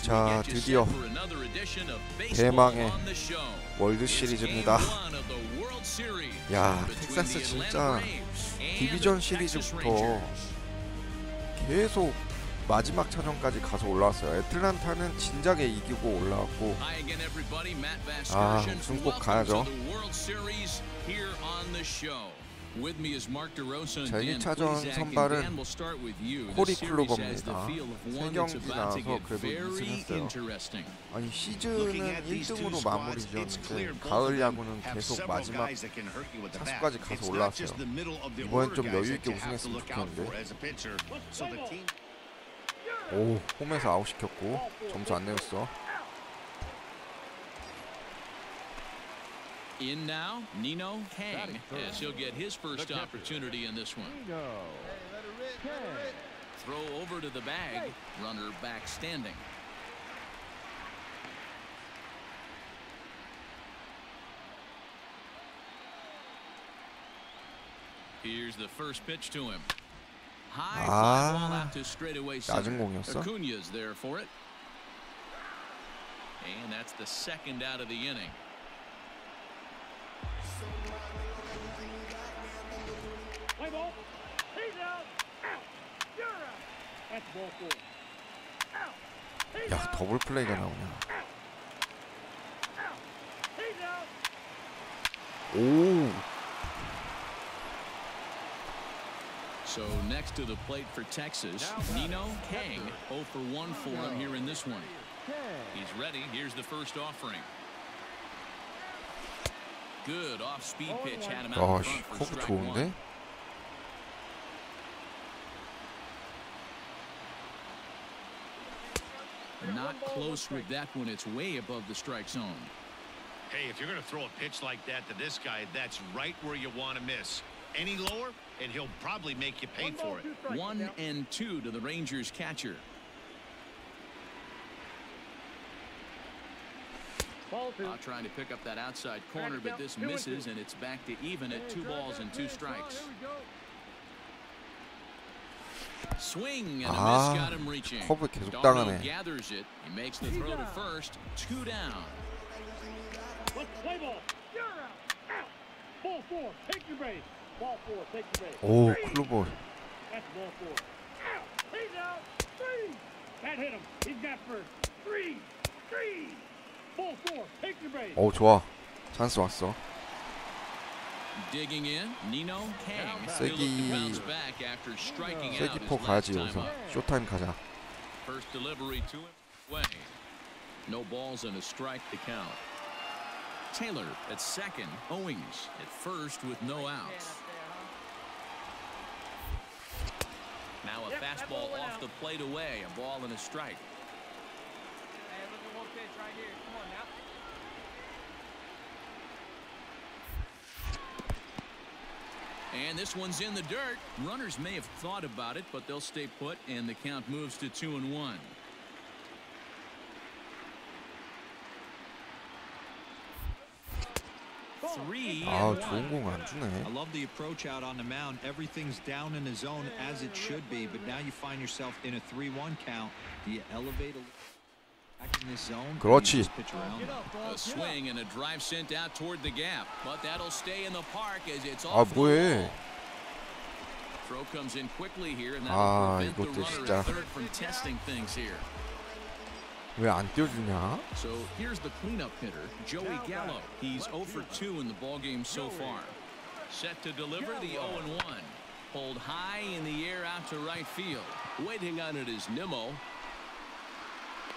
자, 드디어 대망의 월드 시리즈입니다. 야, 텍사스 진짜 디비전 시리즈부터 계속 마지막 차전까지 가서 올라왔어요. 애틀란타는 진작에 이기고 올라왔고, 아, 우승 꼭 가야죠. 자, 1차전 선발은 코리 클로버입니다. 3경기 나와서 그래도 2승했어요. 아니, 시즌은 1등으로 마무리 지었는데 가을 야구는 계속 마지막 차수까지 가서 올라왔어요. 이번엔 좀 여유있게 우승했으면 좋겠는데. 오, 홈에서 아웃시켰고 점수 안 내줬어. In now, Nino Kang, as he'll get his first opportunity in this one. Throw over to the bag, runner back standing. Here's the first pitch to him. High fly ball out to straightaway center. Acuña's there for it. And that's the second out of the inning. Play ball. He's out. You're out. That's ball four. 야, 더블 플레이가 나오냐. 오. So next to the plate for Texas, Nino Kang, 0 for 1 for him here in this one. He's ready. Here's the first offering. Good off-speed pitch had him out in front for strike one. Not close with that one. It's way above the strike zone. Hey, if you're going to throw a pitch like that to this guy, that's right where you want to miss. Any lower, and he'll probably make you pay for it. 1-2 to the Rangers catcher. Trying to pick up that outside corner, but this misses, and it's back to even at 2 balls and 2 strikes. Swing and a miss got him reaching. 커브 계속 당하네. Gathers it. He makes the throw to first. 2 down. Play ball. You're out. Ball 4. Take your base. Ball 4. Take your base. 오, 클로버. That's ball 4. He's out. 3. That hit him. He's got first. 3. Ball 4. Take your base. 오, 좋아. 찬스 왔어. Digging in, Nino Kang. 세기포 가야지 여기서. 쇼타임 가자. First delivery to him. Way. No balls and a strike to count. Taylor at second. Owings at first with no outs. Now a fastball off the plate away. A ball and a strike. Hey, look at one pitch right here. Come on now. And this one's in the dirt. Runners may have thought about it, but they'll stay put, and the count moves to 2-1. 아, 좋은 공 안 주네. I love the approach out on the mound. Everything's down in the zone as it should be, but now you find yourself in a 3-1 count. Do you elevate back in this zone? 그렇지. A swing and a drive sent out toward the gap, but that'll stay in the park as it's 아, off. 뭐해? Throw comes in quickly here, and that'll prevent the 이것도 runner 진짜. at third from testing things here. 왜 안 띄워주냐? So here's the cleanup hitter, Joey Gallup. He's 0 for 2 in the ballgame so far. Set to deliver the 0-1. Pulled high in the air out to right field. Waiting on it is Nimmo.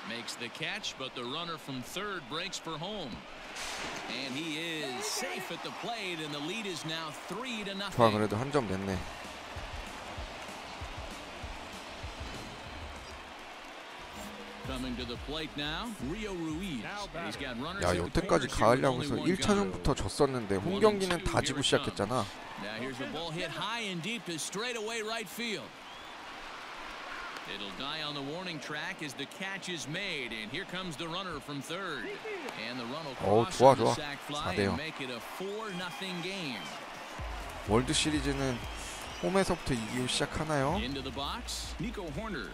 Makes the catch, but the runner from third breaks for home. And he is safe at the plate, and the lead is now 3-0. 좋아, 그래도 한 점 냈네. Coming to the plate now, Rio Ruiz. He's got runners. 야, 여태까지 가을 야구에서 1차전부터 졌었는데 홈 경기는 다 지고 시작했잖아. Now here's the ball hit high and deep to straightaway right field. It'll die on the warning track as the catch is made, and here comes the runner from third. And the run will cross on the sac fly and make it a 4-0 game. 월드 시리즈는 홈에서부터 이기고 시작하나요? Into the box, Nico Horner.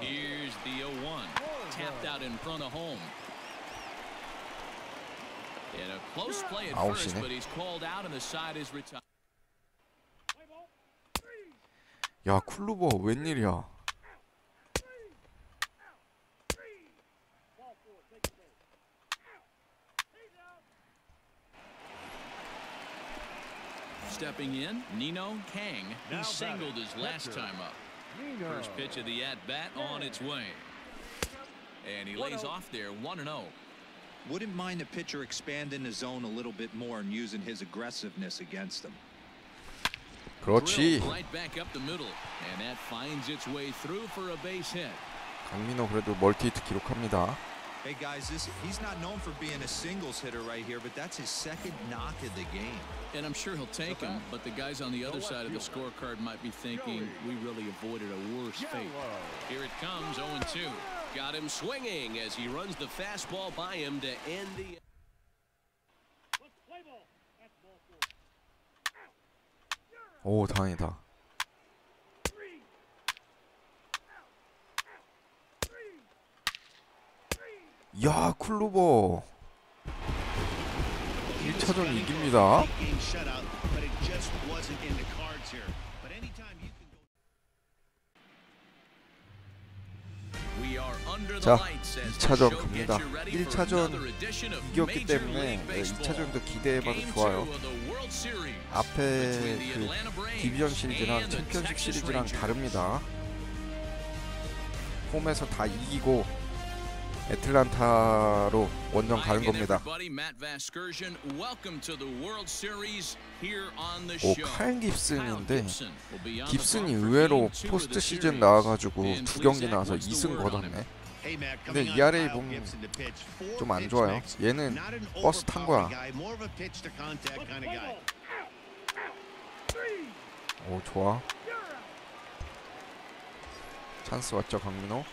Here's the 0-1. Tapped out in front of home. In a close play at first, but he's called out and the side is retired. 야, 클루버 웬일이야? Stepping in, Nino Kang. He singled his last time up. First pitch of the at-bat on its way. And he lays off there 1-0. Wouldn't mind the pitcher expanding the zone a little bit more and using his aggressiveness against them. 그렇지. Right back up the middle, and that finds its way through for a base hit. 강민호 그래도 멀티히트 기록합니다. Hey guys, he's not known for being a singles hitter right here, but that's his second knock of the game. And I'm sure he'll take him, but the guys on the other side of the scorecard might be thinking we really avoided a worse fate. Here it comes, 0-2. Got him swinging as he runs the fastball by him to end the. 오, 다행이다. 야, 클루버 1차전 이깁니다. 자, 2차전 갑니다. 1차전 이겼기 때문에 2차전도 기대해봐도 좋아요. 앞에 그 디비전 시리즈랑 챔피언십 시리즈랑 다릅니다. 홈에서 다 이기고 애틀란타로 원정 가는 겁니다. 오, 칼 깁슨인데 깁슨이 의외로 포스트 시즌 나와가지고 2경기 나와서 2승 거뒀네. 근데 ERA 보면 좀 안 좋아요. 얘는 버스 탄 거야. 오, 좋아. 찬스 왔죠, 강민호.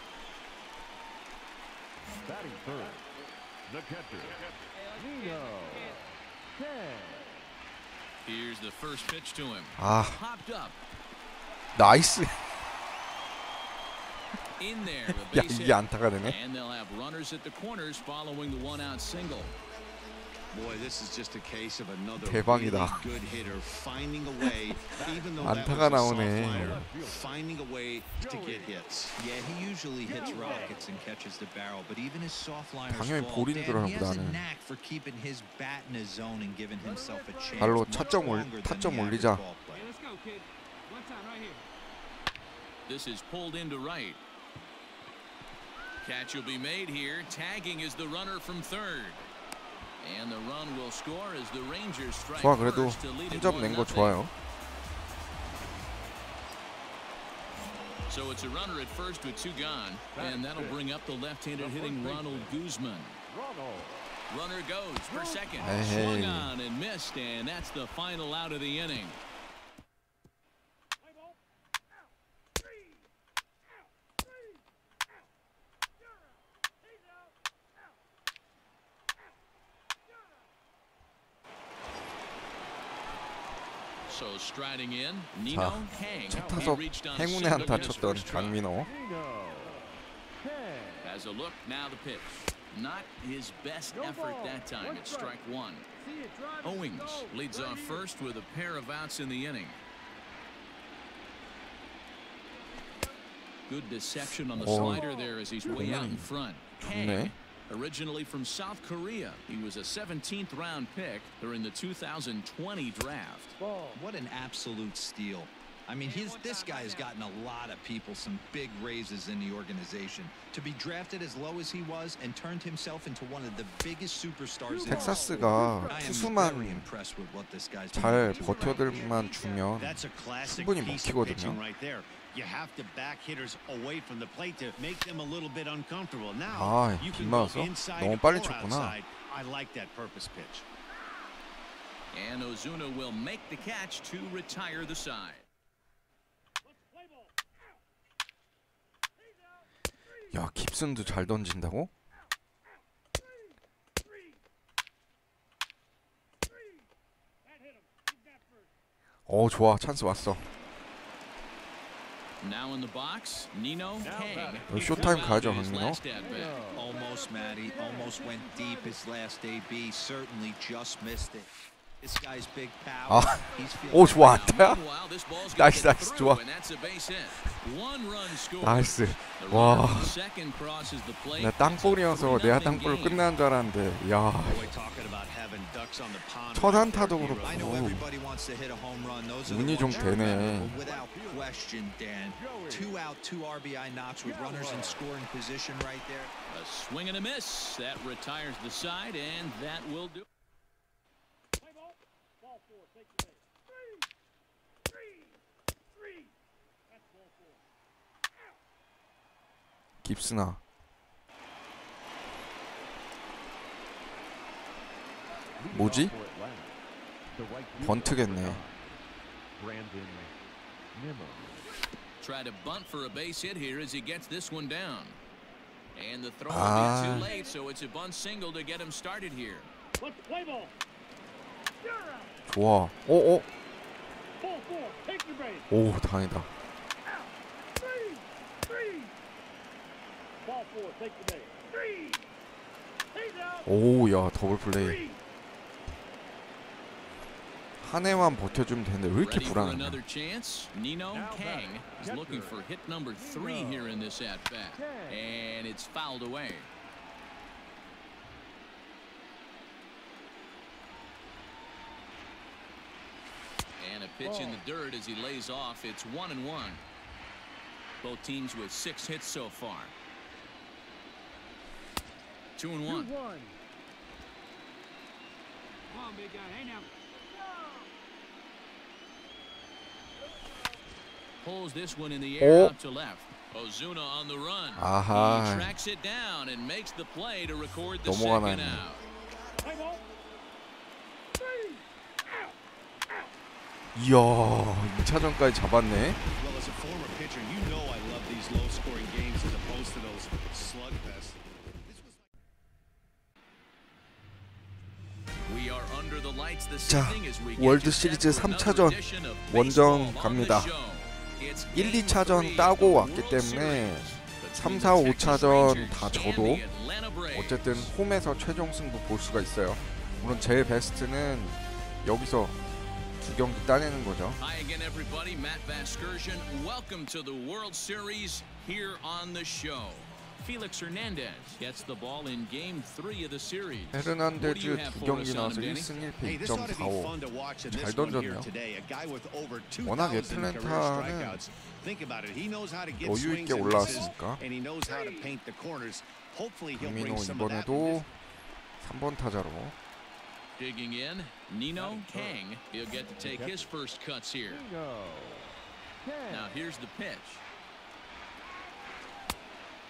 아, 나이스. 야, 이게 안타가 되네. 대박이다. 안타가 나오네. 당연히 볼인 줄 알고 나는. 발로 타점 올리자. This is pulled into right. Catch will be made here. Tagging is the runner from third. And the run will score as the Rangers strike 좋아, 그래도 first to lead 한 it 점 낸 거 1-0. 좋아요. So it's a runner at first with 2 gone, and that'll bring up the left-handed hitting Ronald Guzman. Runner goes for second. Swung on and missed, and that's the final out of the inning. So striding in, Nino Kang. 첫 타석 행운의 안타 쳤던 강민호. Has a look, now the pitch. Not his best effort that time. It's strike 1. Owings leads off first with a pair of outs in the inning. Good deception on the slider there as he's way out in front. Kang, originally from South Korea, he was a 17th round pick during the 2020 draft. What an absolute steal. I mean, this guy has gotten a lot of people some big raises in the organization. To be drafted as low as he was and turned himself into one of the biggest superstars. 텍사스가 투수만 잘 버텨들만 주면 충분히 먹히거든요. You have to back hitters away from the plate to make them a little bit uncomfortable. Now 아, you can go 빗맞았어? inside 너무 or 빨리 쳤구나. outside. I like that purpose pitch. And Ozuna will make the catch to retire the side. 야, 깁슨도 잘 던진다고? 좋아. 찬스 왔어. Now in the box, Nino Kang. 쇼타임 가죠, 강민호. Almost, Matty. Almost went deep his last AB. Certainly just missed it. This guy's big power. 오, 좋아. 나이스, 나이스, 좋아. 나이스. 와. 나 땅볼이어서 내야 땅볼 끝나는 줄 알았는데, 야. 첫 안타도 그렇고 운이 좀 되네. A swing and a miss. That retires the side, and that will do. 깁스나. 뭐지? 번트겠네. Try to bunt for a base hit here as he gets this one down. And the throw will be too late, so it's a bunt single to get him started here. 좋아. 오, 다행이다. 오, 야, 더블 플레이. 한 해만 버텨주면 되는데 왜 이렇게 불안하냐. Nino Kang is looking for hit number 3 here in this at bat, and it's fouled away. And a pitch in the dirt as he lays off. It's 1-1. Both teams with 6 hits so far. 2-1. Come on, big guy. Hey now. Pulls this one in the air out to left. Ozuna on the run. He tracks it down and makes the play to record the second out. 이야, 2차전까지 잡았네. Well, as a former pitcher, you know I love these low-scoring games as opposed to those slugfests. We are under the lights this 자, evening as we 월드 시리즈 3차전 원정 갑니다. 1, 2차전 따고 왔기 때문에 3, 4, 5차전 다 져도 어쨌든 홈에서 최종 승부 볼 수가 있어요. 물론 제일 베스트는 여기서 2경기 따내는 거죠. Hi again, everybody. Matt Vasgersian. Welcome to the World Series here on the show. Felix Hernandez gets the ball in Game 3 of the series. 헤르난데즈 2경기 나와서 1승 1패 2.45. 잘 던졌네요. 워낙 애틀랜타는 여유 있게 올라왔으니까. 강민호 이번에도 3번 타자로. Digging in, Nino Kang. He'll get to take his first cuts here. Now here's the pitch.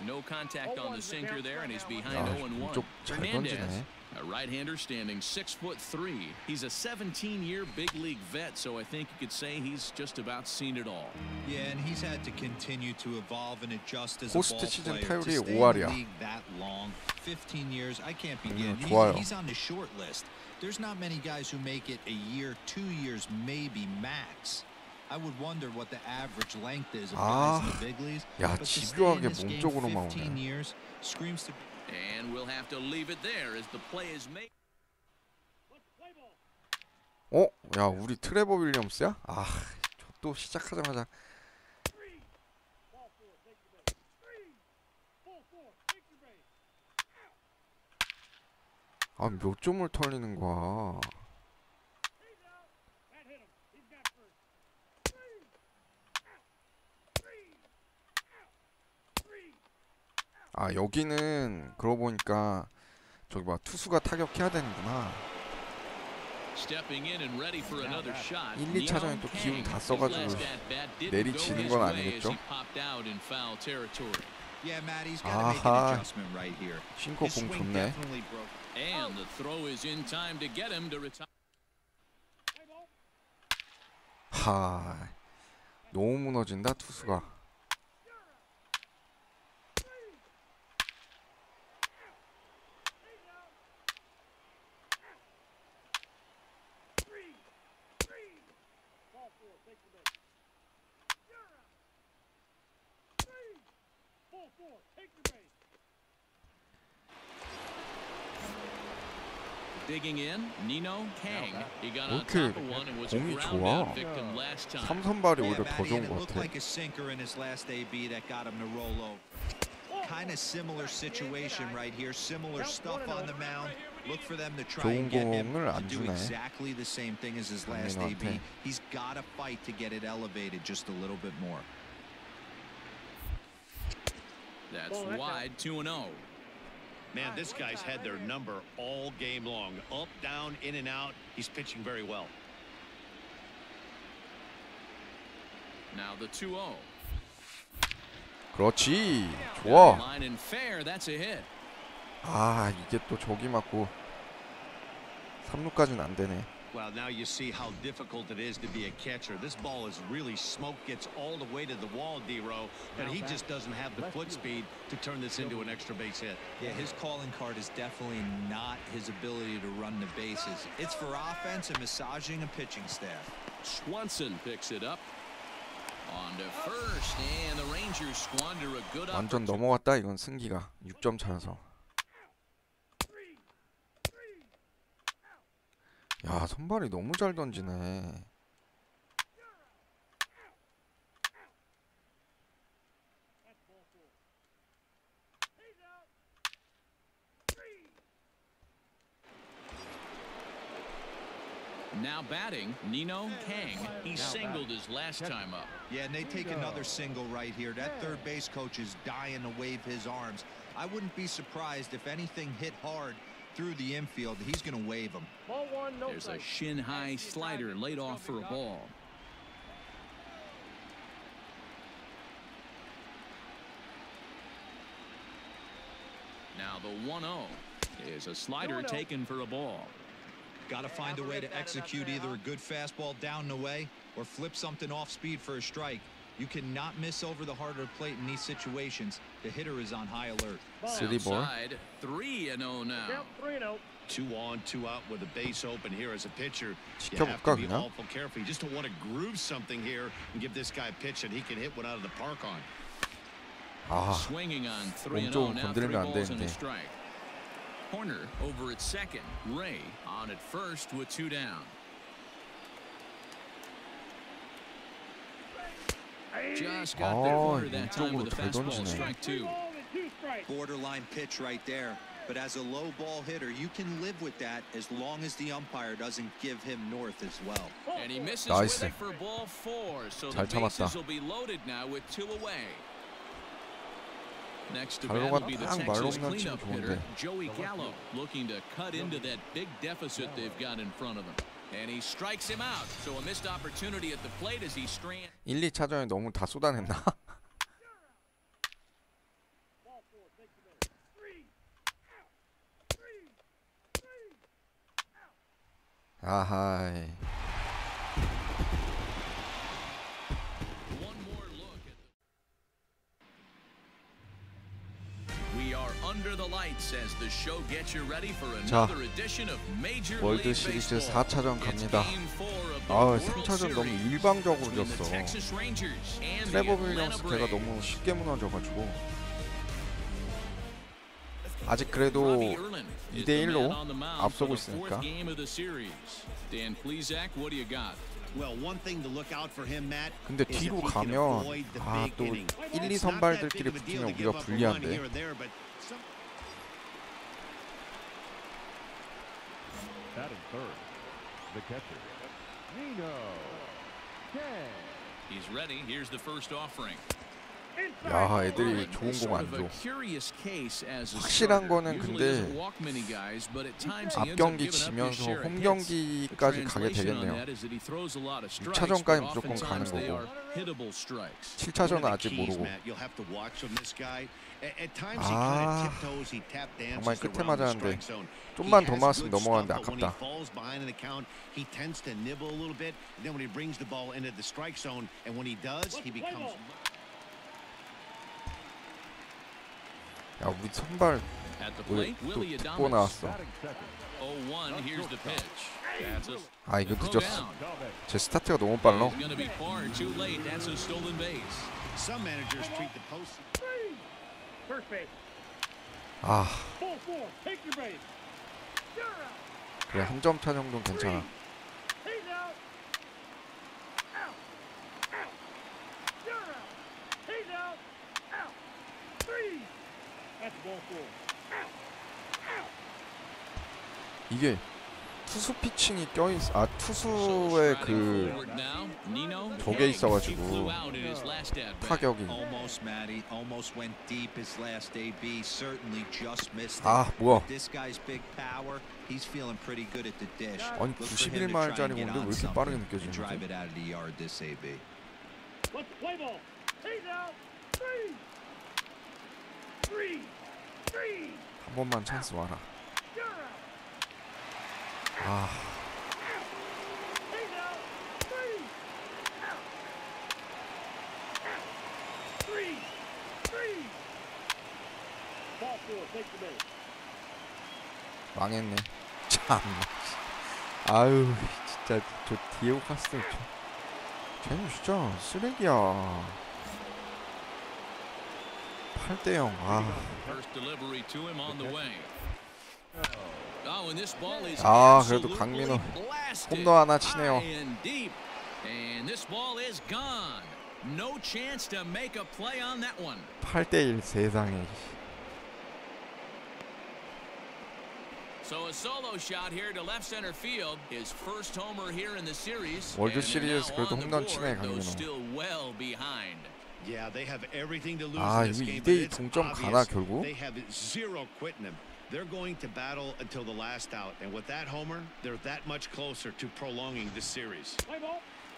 No contact on the sinker there, and he's behind 0-1. Hernandez, a right-hander standing 6'3". He's a 17-year big league vet, so I think you could say he's just about seen it all. Yeah, and he's had to continue to evolve and adjust as a 포스트 ball 시즌 player. To 타율이 stay in the 5할이야. league that long, 15 years, I can't begin. 좋아요. He's on the short list. There's not many guys who make it a year, 2 years, maybe max. I would wonder what the average length is of guys in the big leagues. 야, But to stay 집요하게 in this game 몸쪽으로만 15 오네. years screams to be. And we'll have to leave it there as the play is made. 야, 우리 트레버 윌리엄스야? 아, 또 시작하자마자. 아, 몇 점을 털리는 거야. 아, 여기는 그러고 보니까 저기 봐, 투수가 타격해야 되는구나. 1, 2차전에 또 기운 다 써가지고 내리치는 건 아니겠죠? 아하, 싱커 공 좋네. 하, 너무 무너진다 투수가. Digging in, Nino Kang. He got 왜 on top 이렇게 of one and was a 공이 ground 좋아? out victim last time. 삼선발이 Yeah, 오히려 더 Matty, 좋은 and it 것 looked 같아. like a sinker in his last AB that got him to roll over. Kind of similar situation right here. Similar stuff on the mound. Look for them to try and get him 좋은 공을 to 안 do 주네. exactly the same thing as his last AB. He's got to fight to get it elevated just a little bit more. That's wide, 2-0. Man, this guy's had their number all game long. Up, down, in and out. He's pitching very well. Now the 2-0. 그렇지. 좋아. Line and fair, that's a hit. 아, 이게 또 저기 맞고 3루까지는 안 되네. Well, now you see how difficult it is to be a catcher. This ball is really smoke, gets all the way to the wall, D-Row, and he just doesn't have the foot speed to turn this into an extra base hit. Yeah, his calling card is definitely not his ability to run the bases. It's for offense and massaging a pitching staff. Swanson picks it up. On to first, and the Rangers squander a good 완전 넘어갔다. 이건 승기가 6점 차여서. 야, 선발이 너무 잘 던지네. Now batting, Nino Kang. He singled his last time up. Yeah, and they take another single right here. That third base coach is dying to wave his arms. I wouldn't be surprised if anything hit hard through the infield. He's going to wave him. There's a shin-high slider laid off for a ball. Now the 1-0 is a slider taken for a ball. Got to find a way to execute either a good fastball down the way or flip something off speed for a strike. You cannot miss over the heart of the plate in these situations. The hitter is on high alert. City ball. 3-0 now. 2 on, 2 out with a base open here as a pitcher. You 지켜볼까, have to be 그냥? awful careful. You just don't want to groove something here and give this guy a pitch that he can hit one out of the park on. 아, Swinging on 3-0 몸좀 now, 3 건드리면 안 balls and a 되는데. strike. Corner over at second. Ray on at first with 2 down. Just got the corner that time with a fastball, strike 2. Borderline pitch right there. But as a low ball hitter, you can live with that as long as the umpire doesn't give him north as well. And he misses 나이스. with it for ball 4. So 잘 the bases 참았다. will be loaded now with 2 away. Next to 발로가 bat will be the 딱 Texas 말로 없는 cleanup 참 hitter, 좋은데. Joey Gallup, looking to cut into that big deficit they've got in front of them. And he strikes him out. So a missed opportunity at the plate as he strands. 1, 2차전에 너무 다 쏟아냈나? 아하이. One more look at We are under the lights as the show gets you ready for another edition of Major 월드 League 시리즈 Baseball. 4차전 It's 갑니다. game 4 of the 아, World 3차전 너무 Series 일방적으로 between the 졌어. Texas Rangers and the 트레버 Atlanta 윌리엄스 걔가 Braves. 너무 쉽게 무너져가지고 아직 그래도 Robbie Erlin is the 2대1로 man on the mound 앞서고 for the fourth 있으니까. game of the series. Dan Plesac, what do you got? Well, one thing to look out for him, Matt. 근데 is if 뒤로 he can 가면 avoid the 아, big 또 inning. 1, 2 It's not that big 선발들끼리 of a deal 붙으면 to give 우리가 up a run 불리한데. here or there, but some... Batting third, the catcher, Nino Kang. He's ready. Here's the first offering. 야, 애들이 Erlin 좋은 is 공 sort 안 of 줘. a curious case as a 확실한 starter. 거는 Usually 근데 doesn't walk many guys, but at times he 앞 ends up 경기 giving up his 지면서 share of 홈 hits. 경기까지 The 가게 translation on 되겠네요. that is that he throws a lot of strikes, 6차전까지 but 무조건 가는 oftentimes they 거고. are hittable strikes. 7차전은 One of 아직 the keys, 모르고. Matt, you'll have to watch from this guy. At times he 아, kind of tiptoes, he tap 정말 dances 끝에 around the 맞았는데 strike zone. 좀만 He 더 has 맞았으면 good 넘어갔는데 stuff, but when he 아깝다. falls behind in the count, he tends to nibble a little bit. And then when he brings the ball into the strike zone, and when he does, he becomes. 야, 우리 선발 At the 우리 plate, 또 Willie 듣고 Adames. 나왔어. 0-1. Here's the pitch. That's a 아, 이거 throw 늦었어. down. 제 스타트가 너무 빨라. He's going to be far too late. That's a stolen base. Some managers treat the post. First base. 아, Full four. Take your base. You're out. 그래 한 점 차 정도는 괜찮아. He's out. Out. Out. You're out. He's out. Out. Three. That's ball four. Out. Out. 이게 투수 피칭이 껴있, 아 투수의 그 저게 있어가지고 타격이. 아 뭐야? 아니 91마일짜리 건데 왜 이렇게 빠르게 느껴지는 거지? 한 번만 찬스 와라. 아. 망했네. 참. 아유, 진짜 저 디에고 카스텔 쟤는 진짜 쓰레기야. 8대0. 아. 아, 그래도 강민호 홈런 하나 치네요. And this ball is gone. No chance to make a play on that one. 8대1 세상에. So a solo shot here to left center field. His first homer here in the series. 월드 시리즈 그래도 홈런 치네 강민호. Yeah, they have everything to lose 아, in this 이거 game. 2대2 동점 가나 결국? They have zero quitting him. They're going to battle until the last out, and with that homer, they're that much closer to prolonging this series.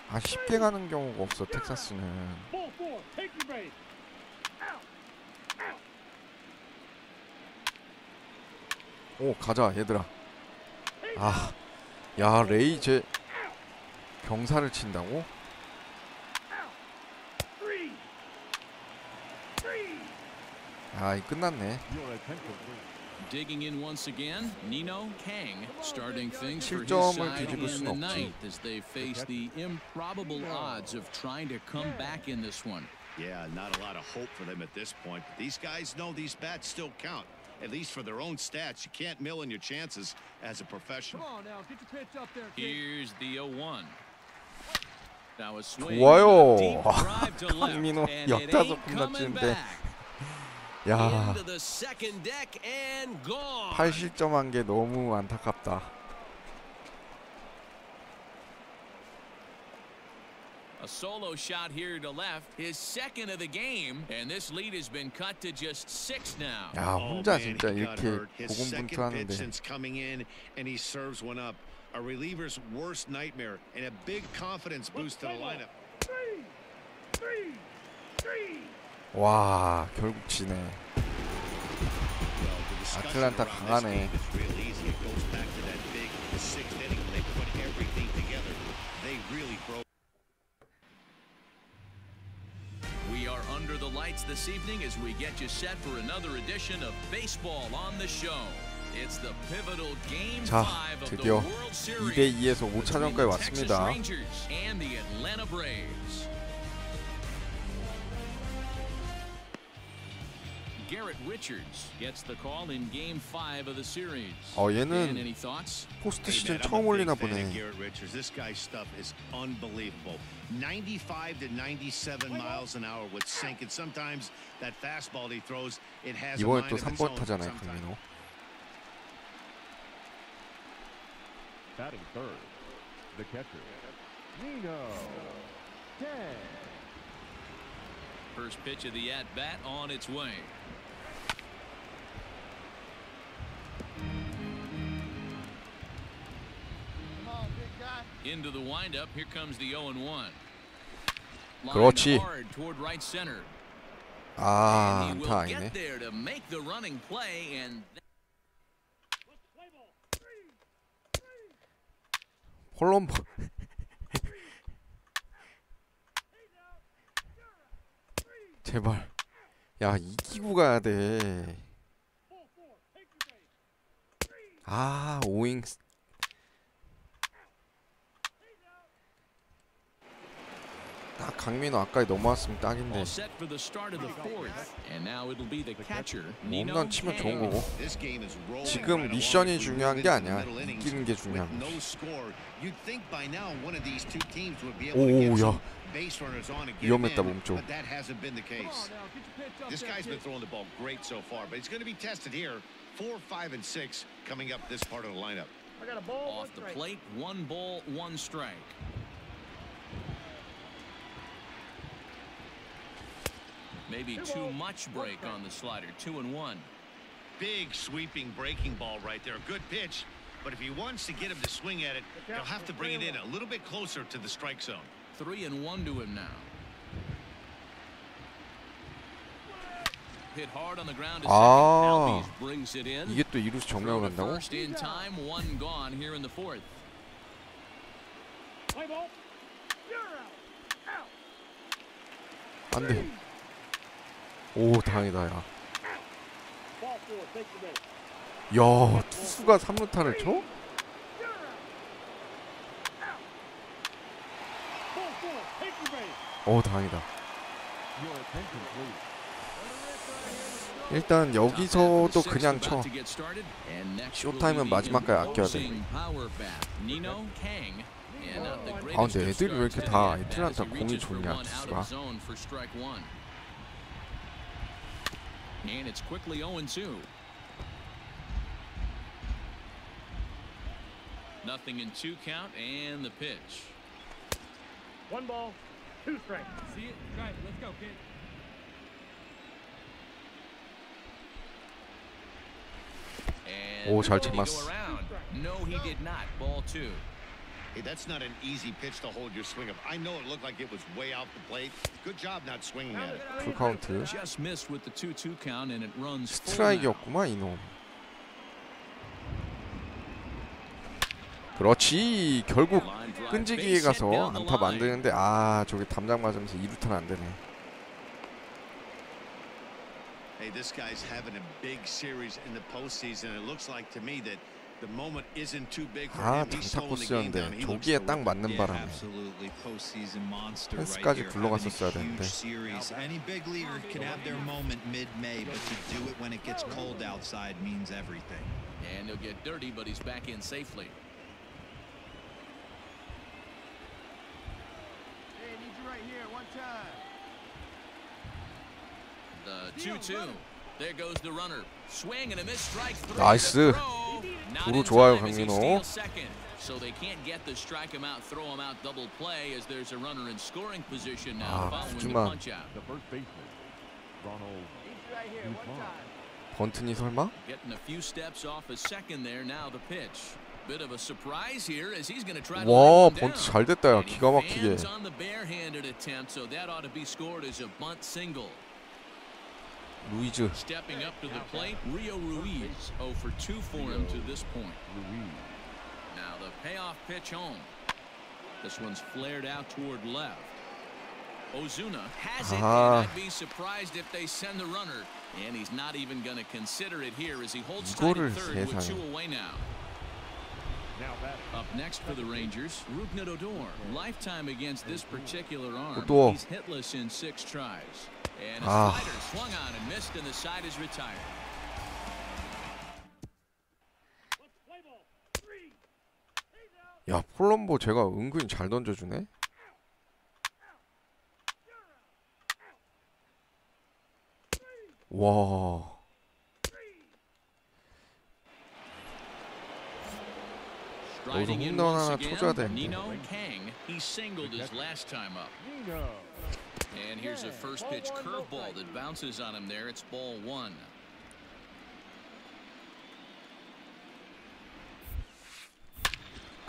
아, 쉽게 가는 경우가 없어 텍사스는. 오, 가자 얘들아. 아, 야 레이 쟤 병사를 친다고? 아, 이 끝났네. Digging in once again, Nino Kang starting things for his 실점을 side 뒤집을 in 순 the 없지. ninth as they face the improbable odds of trying to come back in this one. Yeah, not a lot of hope for them at this point. But these guys know these bats still count, at least for their own stats. You can't mill in your chances as a professional. Come on now, get your pitch up there, kid. Here's the 0-1. Now a swing, 좋아요. deep drive to left, 강민호 and it 역다섯 ain't 홈런 coming 치는데. back. 야, Into the second deck and gone. 8실점한 게 너무 안타깝다. A solo shot here to left, his second of the game, and this lead has been cut to just 6 now. 야, 혼자 진짜 이렇게 His second pitch 고군분투하는데. since coming in, and he serves one up. A reliever's worst nightmare, and a big confidence boost to the lineup. 와, 결국 지네. 아틀란타 강하네. We are under the lights this evening as we get you set for another edition of Baseball on the Show. It's the pivotal game 자, 5 of the 드디어 World Series 2대2에서 between 5차전까지 the Texas 왔습니다. Rangers and the Atlanta Braves. Garrett Richards gets the call in game 5 of the series. 얘는 any thoughts? 포스트 시즌 처음 올리나 보네. Garrett Richards, this guy's stuff is unbelievable. 95 to 97 miles an hour with sink, and sometimes that fastball he throws, it has a 이번에 mind 또 of its 3번 own 타잖아요, sometimes. 강민호. Batting third, the catcher, Nino Kang. First pitch of the at-bat on its way. Come on, big guy. Into the windup, here comes the 0-1. 그렇지. Hard toward right center. 아, And he 안타 will 아니네. get there to make the running play, and 홀롬 제발. 야, 이기고 가야 돼. 아, 오잉. 딱 강민호 아까에 넘어왔으면 딱인데. 홈런 치면 좋은 거고. 지금 미션이 중요한 게 아니야. 이기는 게 중요한 거지. 오야. 위험했다 몸쪽. This guy's been throwing the ball great so far, but he's going to be tested here. 4, 5, and 6 coming up this part of the lineup. I got a ball, off the plate, 1 ball, 1 strike. Maybe too much break on the slider. 2-1. Big sweeping breaking ball right there. Good pitch, but if he wants to get him to swing at it, he'll have to bring it in a little bit closer to the strike zone. 3-1 to him now. Hit hard on the ground to 아, second. Brings it in. 이게 또 이루스 정면으로 간다고? First in time, 1 gone here in the 4th. Play ball. You're out. Out. 안 돼. 오, 다행이다, 야. Ball 4. Take the base. 야, 투수가 3루타를 쳐? You're out. Out. Ball 4. Take the base. 오, 다행이다. 일단 여기서도 그냥 쳐. 쇼타임은 마지막까지 아껴야 돼. 아, 근데 애들이 왜 이렇게 다 애틀란타 공이 좋냐, 투수가. And it's quickly 0-2. Nothing in 2 count and the pitch. 1 ball, 2 strikes. See it? Right. Let's go, kid. 오, 잘 참았어. No, he did not. Ball 2. Hey, that's not an easy pitch to hold your swing up. I know it looked like it was way off the plate. Good job not swinging at it. 풀 카운트. Just missed with the 2-2 count and it runs 스트라이크였구만 이놈. 그렇지. 결국 끈질기게 가서 안타 만드는데 아, 저게 담장 맞으면서 2루타는 안 되네. Hey, this guy's having a big series in the postseason. It looks like to me that the moment isn't too big for 아, him. He's 장타 slowing the game down. 코스였는데 He looks 조기에 딱 맞는 바람에 Absolutely, postseason monster right 펜스까지 here. 굴러갔었어야 Having a 되는데. huge series. Any big leaguer can have their moment mid-May, but to do it when it gets cold outside means everything. And he'll get dirty, but he's back in safely. Hey, I need you right here. 1 time. The 2-2. There goes the runner. Swing and a miss. Strike 3. 나이스. 도루 좋아요, 강민호. So they can't get the strike him out, throw him out, double play as there's a runner in scoring position now following the punch out. The first baseman, Ronald. Need you right here. 1 time. 번튼이 설마? Getting a few steps off a second there. Now the pitch. Bit of a surprise here as he's going to try to 와, lay him 번트 down. 잘 됐다, 야. 기가 And he 막히게. fans on the barehanded attempt, so that ought to be scored as a bunt single. 루이즈. Stepping up to the plate, Rio Ruiz 0 for 2 for him to this point. Now the payoff pitch home. This one's flared out toward left. Ozuna has it, and I'd be surprised if they send the runner. And he's not even going to consider it here as he holds tight at third with 2 away now. Up next for the Rangers, Rougned Odor. Lifetime against this particular arm. He's hitless in 6 tries. And a slider swung on and missed, and the side is retired. 야, 폴럼보 제가 은근히 잘 던져주네. 와. 여기서 홈런 하나 쳐줘야 되는데. He singled his last time up. And here's a first pitch curveball that bounces on him there. It's ball 1.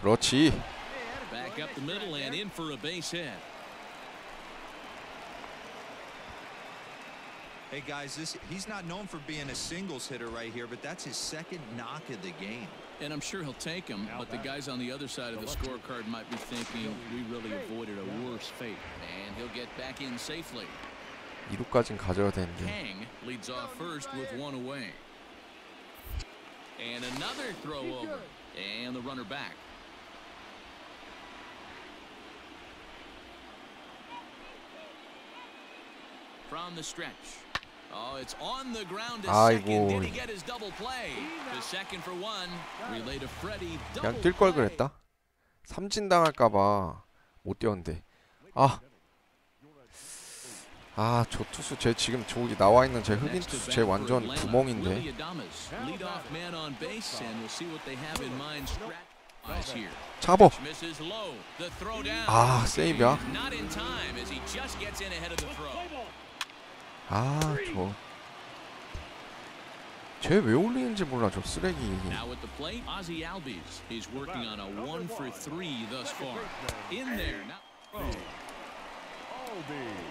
그렇지. Back up the middle and in for a base hit. Hey guys, he's not known for being a singles hitter right here, but that's his 2nd knock of the game. And I'm sure he'll take him, but the guys on the other side of the scorecard might be thinking we really avoided a worse fate. And he'll get back in safely. 2루까지는 가져야 되는데. Kang leads off first with 1 away. And another throw over. And the runner back. From the stretch. Oh, it's on the ground to 아이고. second. Did he get his double play? To second for one. Relay to Freddie. 그냥 뛸 걸 그랬다. 삼진 당할까봐 못 뛰었는데. 저 투수 제 지금 저기 나와 있는 제 흑인 투수 제 완전 구멍인데. 잡어. 세이브야. 쟤 왜 올리는지 몰라 저 쓰레기. Now at the plate, Ozzie Albies. He's working on a 1-for-3 thus far. In there now.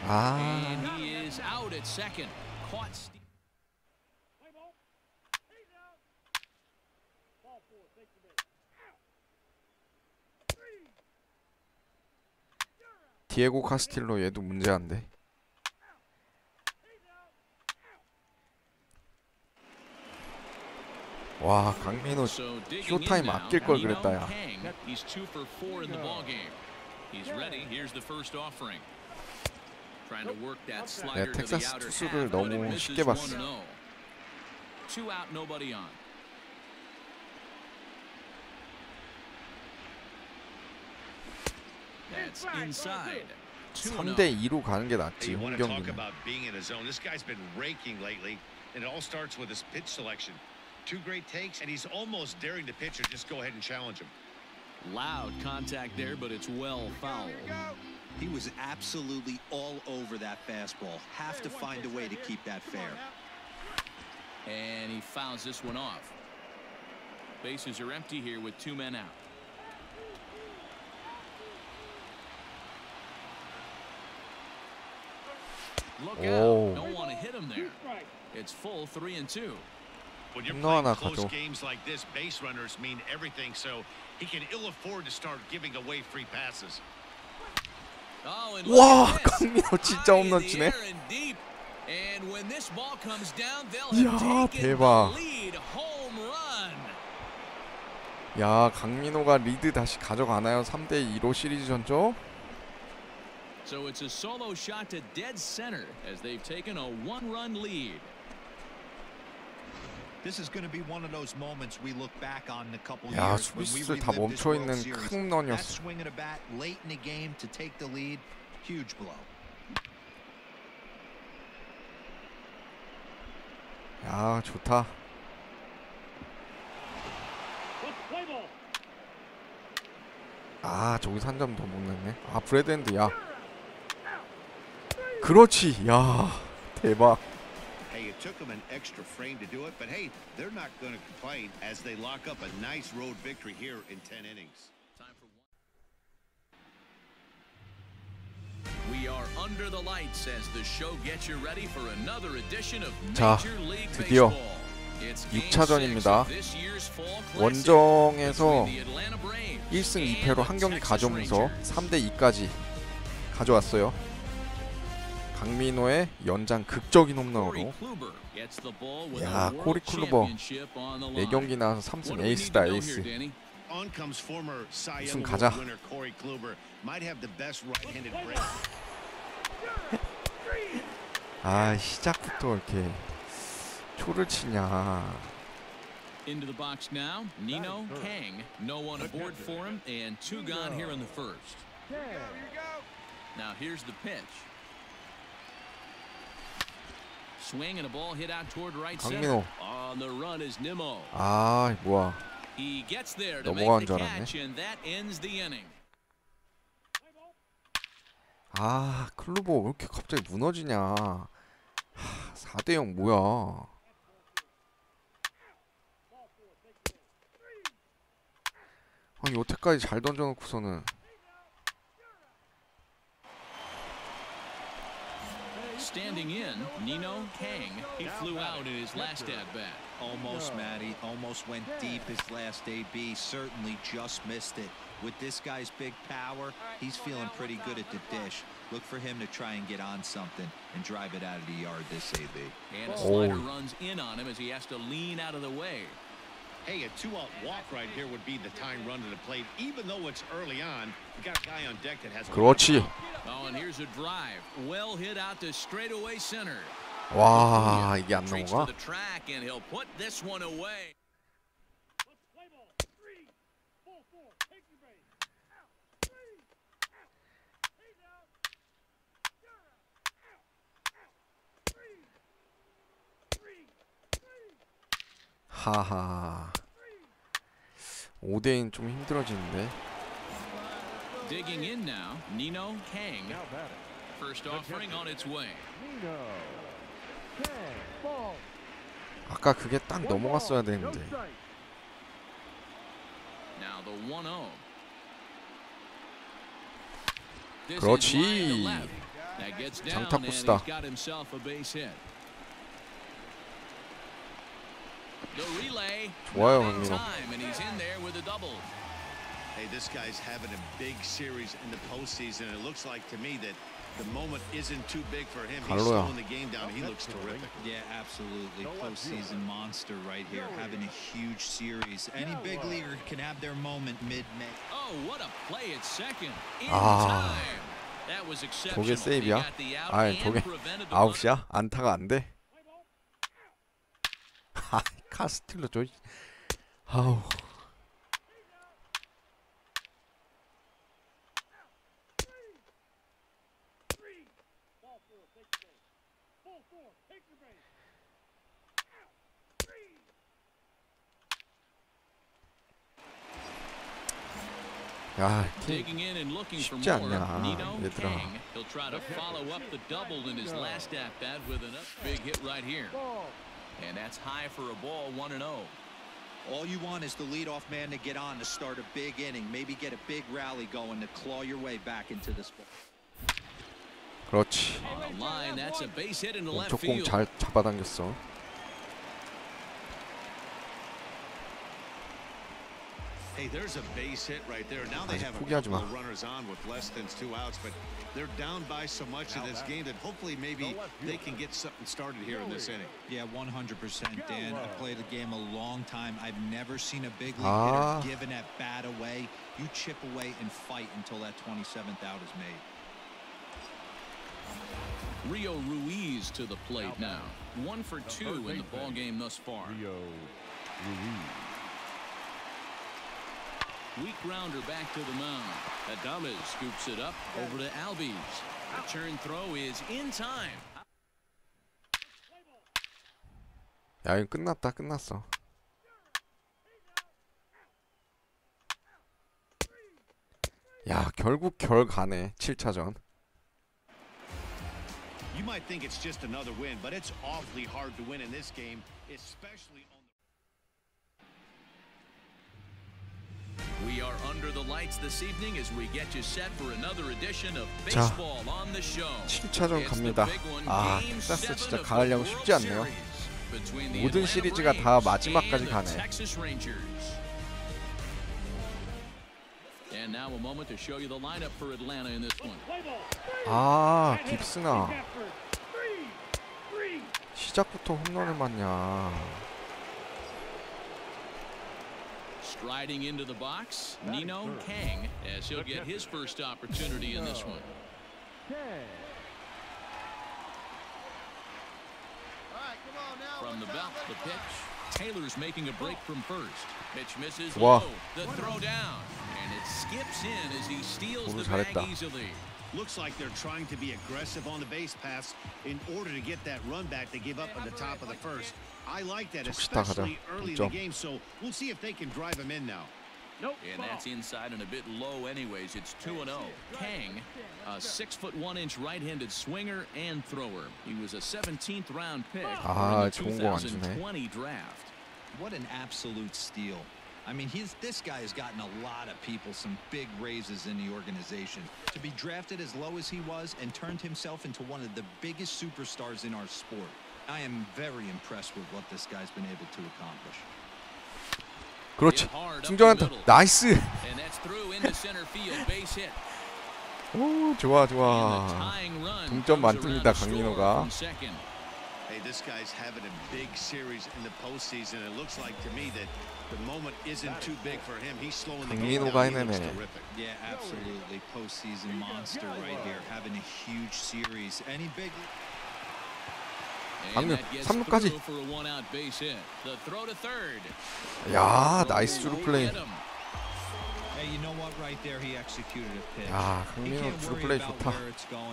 And he is out at second. Caught. 디에고 카스틸로 얘도 문제한데. 와, 강민호 쇼타임 아낄 걸 그랬다 야. 내가 텍사스 투수를 너무 쉽게 봤어. Two out, nobody on. That's inside. 3대2로 가는 게 낫지. 홈 경기는. This guy's been raking lately, and it all starts with his pitch selection. Two great takes, and he's almost daring the pitcher. Just go ahead and challenge him. Loud contact there, but it's well fouled. He was absolutely all over that fastball. Have to find a way to keep that fair. And he fouls this one off. Bases are empty here with two men out. Look out. Don't want to hit him there. It's full 3-2. When you're playing close games like this, base runners mean everything, so he can ill afford to start giving away free passes. 와, 강민호 진짜 홈런 치네. 이야, 대박. 야, 강민호가 리드 다시 가져가나요? 3대2로 시리즈 전적. So it's a solo shot to dead center as they've taken a one-run lead. This is going to be one of those moments we look back on in a couple 야, years when we 수비수들 다 relive this 멈춰 World 있는 Series. 큰 That 런이었어. swing of the bat late in the game to take the lead, huge blow. 야, 좋다. 아, 저기서 한 점 더 못 냈네. 아, 브래드핸드야. 그렇지. 야, 대박. Hey, it took them an extra frame to do it, but hey, they're not going to complain as they lock up a nice road victory here in 10 innings. We are under the lights as the show gets you ready for another edition of 자, Major League 드디어 Baseball. 6차전입니다. 원정에서 1승 2패로 한 경기 가져오면서 3대2까지 가져왔어요. 강민호의 연장 극적인 홈런으로. 야, 코리 클루버 4경기 나와서 3승 에이스다, 에이스. 우승 가자. 아, 시작부터 이렇게 초를 치냐. Into the box now, Nino Kang. No one aboard for him, and two gone here in the first. Now here's the pitch. Swing and a ball hit out toward right center. On the run is Nimmo. 아, 뭐야. He gets there to make the catch, and that ends the inning. 아, 클루버 왜 이렇게 갑자기 무너지냐. 4대0 뭐야. 아니, 여태까지 잘 던져놓고서는. Standing in, Nino Kang. He flew out in his last at-bat. Almost, Matty. Almost went deep his last AB. Certainly just missed it. With this guy's big power, he's feeling pretty good at the dish. Look for him to try and get on something and drive it out of the yard this AB. And a slider runs in on him as he has to lean out of the way. Hey, a 2-out walk right here would be the time run to the plate. Even though it's early on, you got a guy on deck that has. 그렇지. Oh, and here's a drive. Well hit out to straightaway center. 와, 이게 안 Treats to 넘어가? the track, and he'll put this one away. 하하. 5대인 좀 힘들어지는데. Digging in now, Nino Kang. First offering on its way. 아까 그게 딱 넘어갔어야 되는데. Now the 1-0. 그렇지. That gets down, 장타 and 코스다. he's got himself a base hit. The relay. 좋아요, Not in 강민호. time, and he's in there with a double. Hey, this guy's having a big series in the postseason. It looks like to me that the moment isn't too big for him. He's 갈로야. slowing the game down. He looks terrific. Yeah, absolutely. Postseason monster right here, having a huge series. Any big leaguer can have their moment mid-May. Oh, what a play at second. In 아. time. That was exceptional. 저게 세이브야? He got the out 아니, and 저게 prevented the 아웃이야? 안타가 안 돼? 하, 카스틸로 저. 아우. 야, Digging in and looking for 쉽지 more. 않냐, Nino 얘들아. Kang. He'll try to follow up the double in his last at bat with a big hit right here. And that's high for a ball, 1-0. All you want is the leadoff man to get on to start a big inning, maybe get a big rally going to claw your way back into this ball. 그렇지. On the line, that's a base hit in the left 왼쪽 공 field. 잘 잡아당겼어. Hey, there's a base hit right there. Now they 아직 have a 포기하지 couple 마. of runners on with less than 2 outs, but they're down by so much in this game that hopefully maybe they can get something started here in this inning. Yeah, 100%, Dan. I've played the game a long time. I've never seen a big league Ah. hitter give an at-bat away. You chip away and fight until that 27th out is made. Rio Ruiz to the plate now. 1 for 2 in the ball game thus far. Rio Ruiz. Weak grounder back to the mound. Adames scoops it up over to Albies. Return throw is in time. 야, 이거 끝났다. 끝났어. 야, 결국 결 가네. 7차전. You might think it's just another win, but it's awfully hard to win in this game, especially on We are under the lights this evening as we get you set for another edition of baseball on the show. 7차전 갑니다. 아, 텍사스 진짜 가을 야구 쉽지 않네요. 모든 시리즈가 다 마지막까지 가네. And now a moment to show you the lineup for Atlanta in this one. 아, 깁스나. 시작부터 홈런을 맞냐. Striding into the box, Nino Kang, as he'll get his first opportunity in this one. From the belt, the pitch. Taylor's making a break from first. Pitch misses low. The throw down, and it skips in as he steals the bag easily. Looks like they're trying to be aggressive on the base pass in order to get that run back they gave up at the top of the first. I like that, especially early in the game, so we'll see if they can drive him in now. And that's inside and a bit low anyways. It's 2-0. Kang, a 6'1" right-handed swinger and thrower. He was a 17th round pick in the 2020 draft. What an absolute steal. I mean, this guy has gotten a lot of people some big raises in the organization. To be drafted as low as he was and turned himself into one of the biggest superstars in our sport. I am very impressed with what this guy's been able to accomplish. 그렇지. 중전한타. 나이스. And that's through into center field, base hit. 오, 좋아, 좋아. 동점 만듭니다, 강민호가. Hey, this guy's having a big series in the postseason. It looks like to me that the moment isn't too big for him. He's slowing the game down. He looks terrific. Yeah, absolutely. Postseason monster right here, having a huge series. Any big. 방금 3루까지. 야, 나이스 주루 플레이. Hey, you know what? Right there, he executed a pitch. 야, 강민호 주루 플레이 좋다.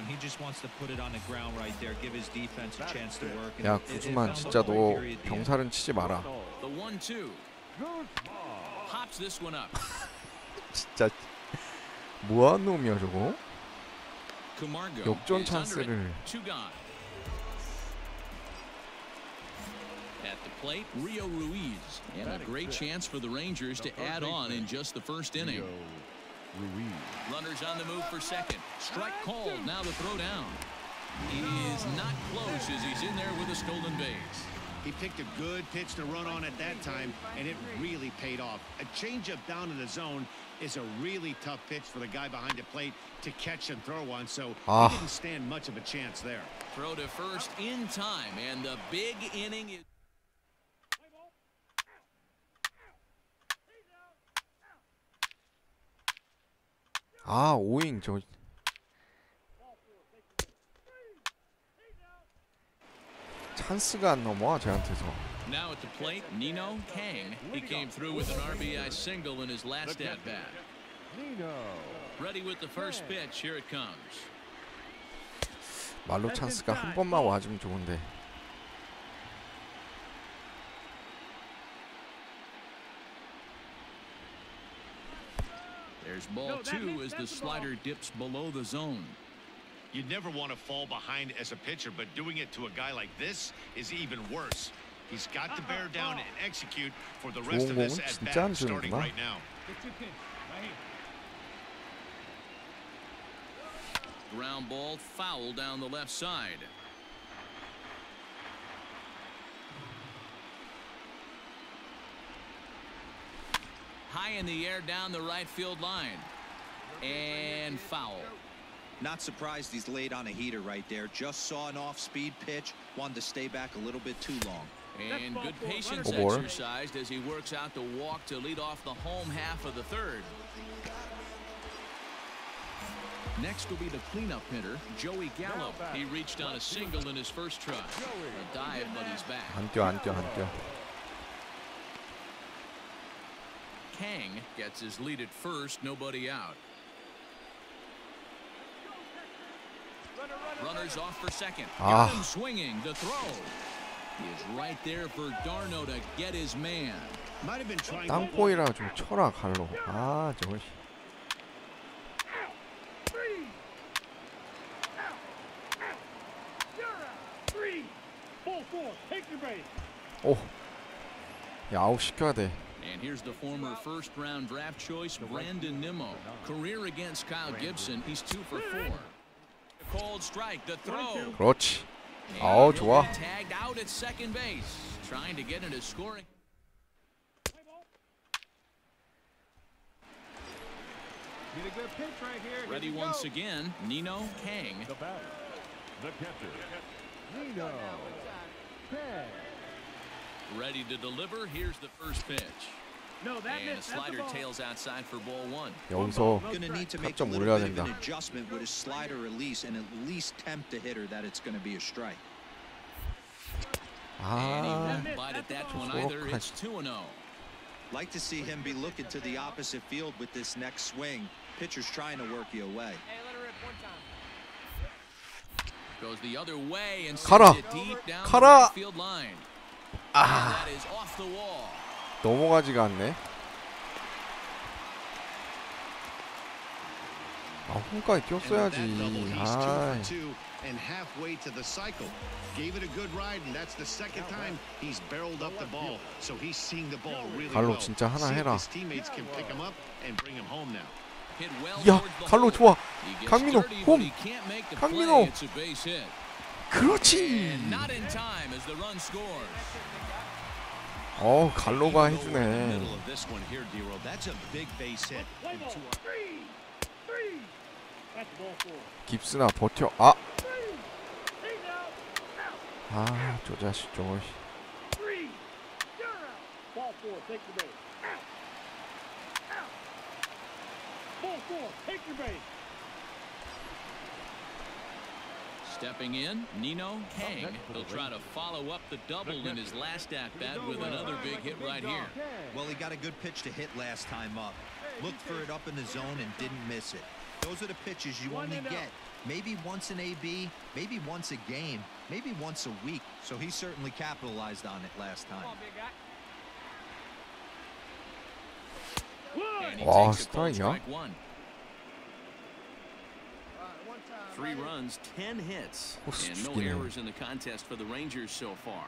He just wants to put it on the ground right there, give his defense a chance to work. 야, 구주만 진짜 너 병살은 치지 마라. 진짜 뭐하는 놈이야 저거? 역전 찬스를. At the plate, Rio Ruiz, and a great chance for the Rangers to add on in just the first inning. Runners on the move for second. Strike called. Now the throw down. He is not close as he's in there with a stolen base. He picked a good pitch to run on at that time, and it really paid off. A changeup down in the zone is a really tough pitch for the guy behind the plate to catch and throw on, so he didn't stand much of a chance there. Throw to first in time, and the big inning is. 아, 오잉 저 찬스가 안 넘어와 쟤한테서. Now at the plate, Nino Kang. He came through with an RBI single in his last at bat. Ready with the first pitch. Here it comes. 말로 찬스가 한 번만 와주면 좋은데. There's ball two as the slider dips below the zone. You never want to fall behind as a pitcher, but doing it to a guy like this is even worse. He's got to bear down and execute for the rest of this at bat, starting right now. Ground ball foul down the left side. High in the air down the right field line. And foul. Not surprised he's laid on a heater right there. Just saw an off-speed pitch. Wanted to stay back a little bit too long. And good patience exercised as he works out the walk to lead off the home half of the third. Next will be the cleanup hitter, Joey Gallup. He reached on a single in his first try. A dive, but he's back. 안 뛰어, 안 뛰어, 안 뛰어. Kang gets his lead at first, nobody out. Runners off for second. Got him swinging. The throw. He is right there for Darno to get his man. Might have been trying. 땅보이라 좀 쳐라 갈로. 아 저거. 오. 야 아웃 시켜야 돼. And here's the former first-round draft choice, Brandon Nimmo. Career against Kyle Gibson. He's 2 for 4. Cold strike. The throw. 그렇지. 아우 좋아. Tagged out at second base, trying to get into scoring. Ready once again, Nino Kang. The catcher, Nino Kang. Ready to deliver. Here's the first pitch. And a slider tails outside for ball one. 여기서 Going to need to make a 좀 little 올려야 bit of 된다. an adjustment with his slider release and at least tempt the hitter that it's going to be a strike. And he won't bite at that one either. It's 2-0. Like to see him be looking to the opposite field with this next swing. Pitcher's trying to work you away. Goes the other way and 가라. sends it deep down the 가라. right field line. That is off the wall. 넘어가지가 않네. 아 홈까지 뛰었어야지. 아. And halfway to the cycle, gave it a good ride, and that's the second time he's barreled up the ball. So he's seeing the ball really well. 갈로 진짜 하나 해라. His teammates can pick him up and bring him home now. 야 갈로 좋아. 강민호 홈. 강민호. 그렇지. 갈로가 해주네. 깁스나 버텨. 아. 아, 저 자식 저거. Ball 4, take your base. Out. Out. Ball 4, take your base. Stepping in, Nino Kang. He'll try to follow up the double in his last at-bat with another big hit right here. Well, he got a good pitch to hit last time up. Looked for it up in the zone and didn't miss it. Those are the pitches you only get. Maybe once an AB, maybe once a game, maybe once a week. So he certainly capitalized on it last time. And he Wow, takes it for strike, huh? strike one. 3 runs, 10 hits, and no errors in the contest for the Rangers so far.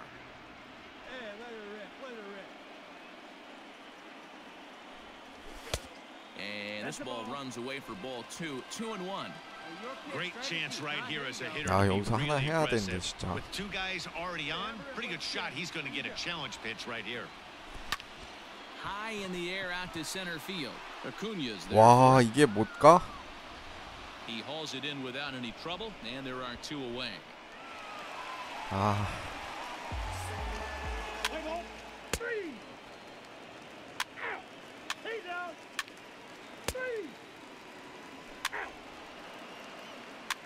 And this ball runs away for ball 2, 2-1. Great chance right here as a hitter. 야, to be 여기서 하나 really 해야 되는데 aggressive. 진짜. With 2 guys already on, pretty good shot. He's going to get a challenge pitch right here. High in the air out to center field. Acuña's there. 와, 이게 못 가? He hauls it in without any trouble, and there are 2 away. 아, Wait on. 3. Out. He's out. 3. Out.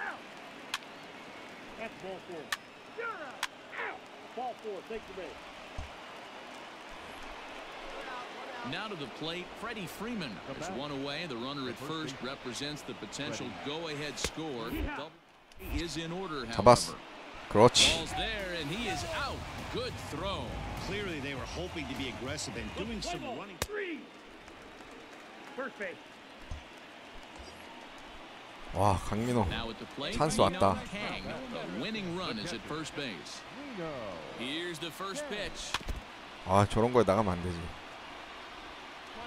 Out. That's ball 4. You're out. Out. Ball 4, take your base. Now to the plate, Freddie Freeman is 1 away. The runner at first represents the potential go-ahead score. Double is in order, 잡았어. however. 그렇지. Ball's there, and he is out. Good throw. Clearly, they were hoping to be aggressive and doing some running. 3. First base. 와, 강민호. Now at the plate, 찬스 Nino 왔다. Kang. The winning run is at first base. Here's the first pitch. 아, 저런 거에 나가면 안 되지.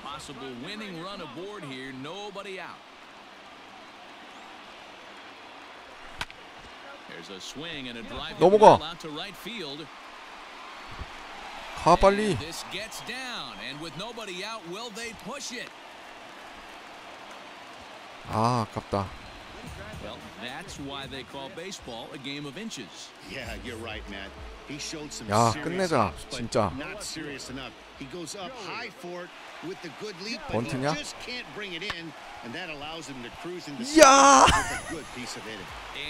Possible winning run aboard here. Nobody out. There's a swing and a drive 넘어가. out to right field. 가 빨리. And this gets down, and with nobody out, will they push it? 아, 아깝다. Well, that's why they call baseball a game of inches. Yeah, you're right, Matt. He showed some 야, serious 끝내자, hops, but 진짜. not serious enough. He goes up high for it with the good lead, but 번트냐? he just can't bring it in, and that allows him to cruise into 야! with a good piece of hitting.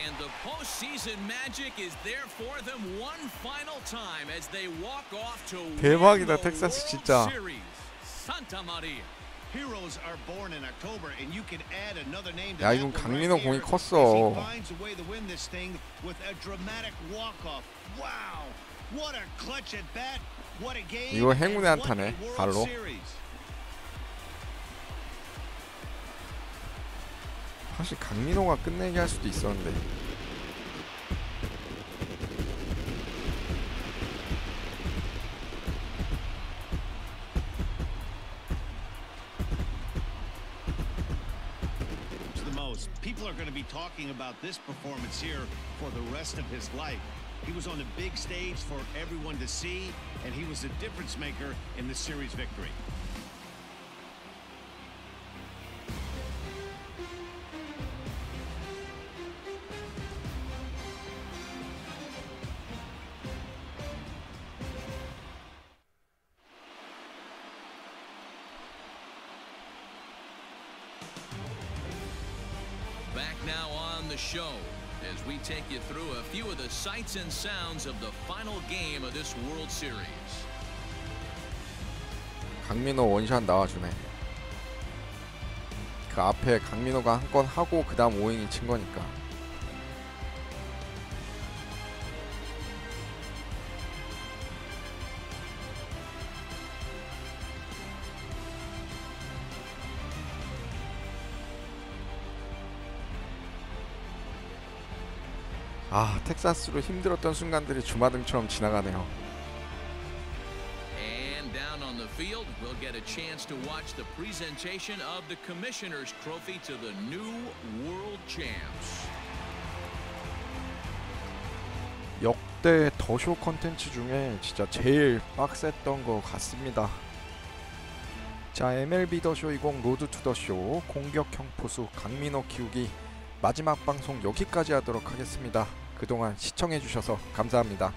And the postseason magic is there for them one final time as they walk off to 대박이다, win the 텍사스 World 진짜. Series. Santa Maria. Heroes are born in October, and you can add another name to 야, that 이건 one 강민호 right 공이 there 컸어. as he finds a way to win this thing with a dramatic walk-off. Wow, what a clutch at bat! What a game! 이거 행운의 and what 한타네, a World 갈로. Series. 사실 강민호가 끝내게 할 수도 있었는데. People are going to be talking about this performance here for the rest of his life. He was on the big stage for everyone to see, and he was the difference maker in the series victory. Back now on the show as we take you through a few of the sights and sounds of the final game of this World Series. 강민호 원샷 나와주네. 그 앞에 강민호가 한 건 하고 그 다음 오잉이 친 거니까. 아, 텍사스로 힘들었던 순간들이 주마등처럼 지나가네요. And down on the field, we'll get a chance to watch the presentation of the Commissioner's Trophy to the new World Champs. 역대 더쇼 컨텐츠 중에 진짜 제일 빡셌던 것 같습니다. 자, MLB 더쇼 20 로드 투 더쇼 공격형 포수 강민호 키우기 마지막 방송 여기까지 하도록 하겠습니다. 그동안 시청해주셔서 감사합니다.